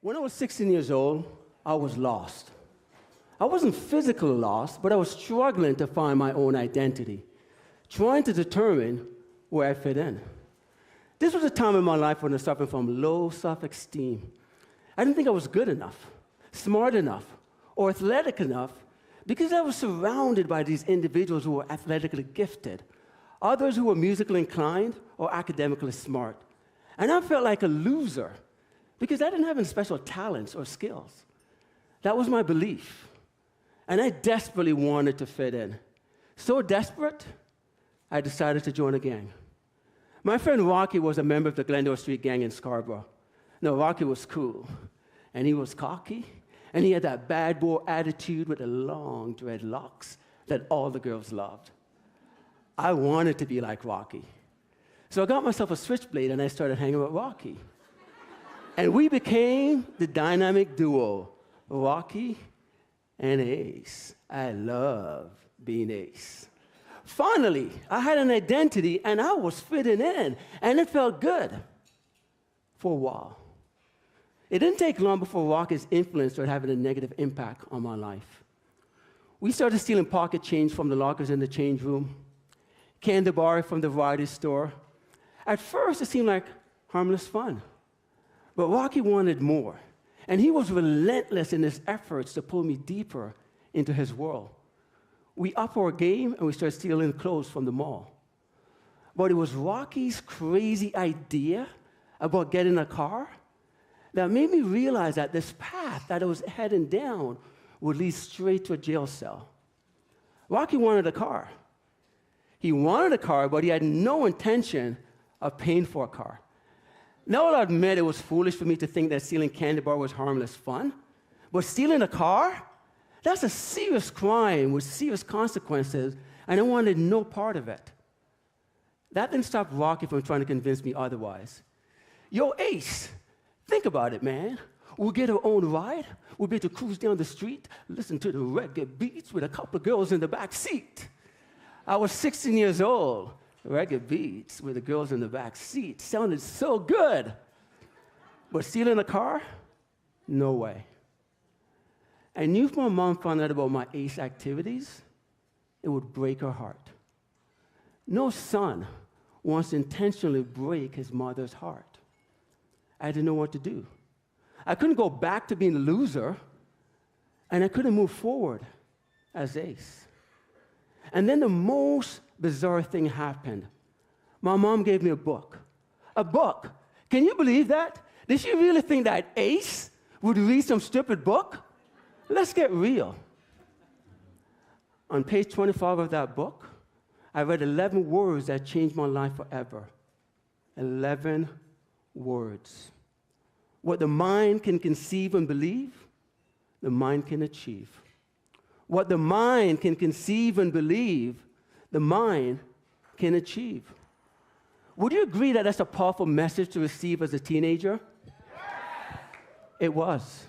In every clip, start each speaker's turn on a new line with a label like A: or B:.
A: When I was 16 years old, I was lost. I wasn't physically lost, but I was struggling to find my own identity, trying to determine where I fit in. This was a time in my life when I was suffering from low self-esteem. I didn't think I was good enough, smart enough, or athletic enough because I was surrounded by these individuals who were athletically gifted, others who were musically inclined or academically smart. And I felt like a loser because I didn't have any special talents or skills. That was my belief. And I desperately wanted to fit in. So desperate, I decided to join a gang. My friend Rocky was a member of the Glendale Street gang in Scarborough. No, Rocky was cool, and he was cocky, and he had that bad boy attitude with the long dreadlocks that all the girls loved. I wanted to be like Rocky. So I got myself a switchblade, and I started hanging with Rocky. And we became the dynamic duo, Rocky and Ace. I love being Ace. Finally, I had an identity, and I was fitting in, and it felt good for a while. It didn't take long before Rocky's influence started having a negative impact on my life. We started stealing pocket change from the lockers in the change room, candy bar from the variety store. At first, it seemed like harmless fun. But Rocky wanted more, and he was relentless in his efforts to pull me deeper into his world. We upped our game, and we started stealing clothes from the mall. But it was Rocky's crazy idea about getting a car that made me realize that this path that I was heading down would lead straight to a jail cell. Rocky wanted a car. He wanted a car, but he had no intention of paying for a car. Now I'll admit it was foolish for me to think that stealing candy bar was harmless fun, but stealing a car? That's a serious crime with serious consequences, and I wanted no part of it. That didn't stop Rocky from trying to convince me otherwise. Yo, Ace, think about it, man. We'll get our own ride. We'll be able to cruise down the street, listen to the reggae beats with a couple of girls in the back seat. I was 16 years old. Reggae beats with the girls in the back seat sounded so good. But stealing a car? No way. I knew if my mom found out about my Ace activities, it would break her heart. No son wants to intentionally break his mother's heart. I didn't know what to do. I couldn't go back to being a loser, and I couldn't move forward as Ace. And then the most bizarre thing happened. My mom gave me a book. A book. Can you believe that? Did she really think that Ace would read some stupid book? Let's get real. On page 25 of that book, I read 11 words that changed my life forever. 11 words. What the mind can conceive and believe, the mind can achieve. What the mind can conceive and believe, the mind can achieve. Would you agree that that's a powerful message to receive as a teenager? Yes. It was.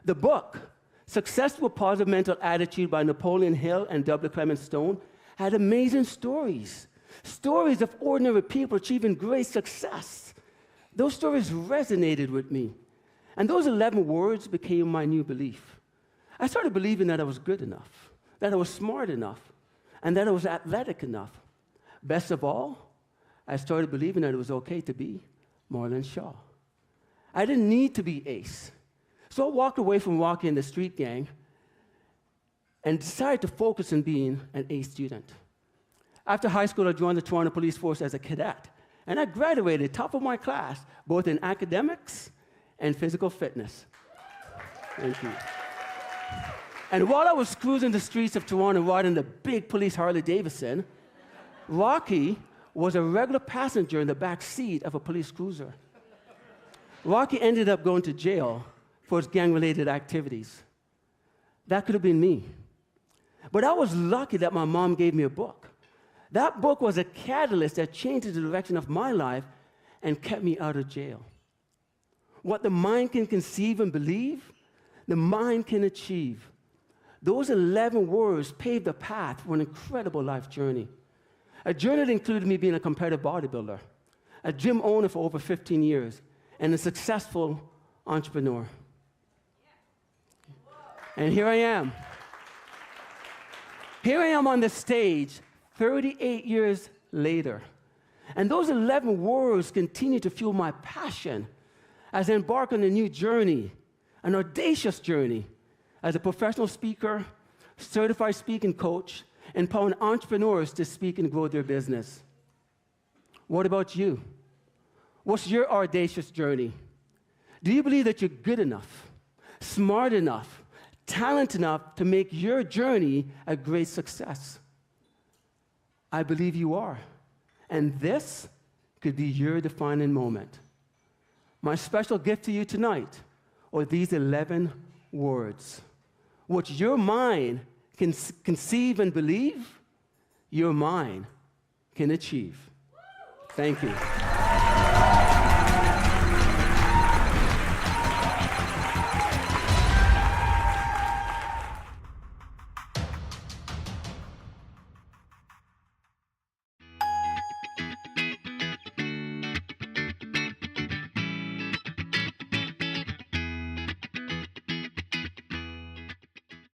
A: The book, Successful Positive Mental Attitude by Napoleon Hill and W. Clement Stone, had amazing stories. Stories of ordinary people achieving great success. Those stories resonated with me. And those 11 words became my new belief. I started believing that I was good enough, that I was smart enough, and that I was athletic enough. Best of all, I started believing that it was okay to be Marlon Shaw. I didn't need to be Ace. So I walked away from Rocky and the street gang and decided to focus on being an A student. After high school, I joined the Toronto Police Force as a cadet, and I graduated top of my class, both in academics and physical fitness. Thank you. And while I was cruising the streets of Toronto riding the big police Harley Davidson, Rocky was a regular passenger in the back seat of a police cruiser. Rocky ended up going to jail for his gang-related activities. That could have been me. But I was lucky that my mom gave me a book. That book was a catalyst that changed the direction of my life and kept me out of jail. What the mind can conceive and believe, the mind can achieve. Those 11 words paved the path for an incredible life journey. A journey that included me being a competitive bodybuilder, a gym owner for over 15 years, and a successful entrepreneur. And here I am. Here I am on the stage 38 years later. And those 11 words continue to fuel my passion as I embark on a new journey, an audacious journey as a professional speaker, certified speaking coach, empowering entrepreneurs to speak and grow their business. What about you? What's your audacious journey? Do you believe that you're good enough, smart enough, talented enough to make your journey a great success? I believe you are. And this could be your defining moment. My special gift to you tonight are these 11 words. What your mind can conceive and believe, your mind can achieve. Thank you.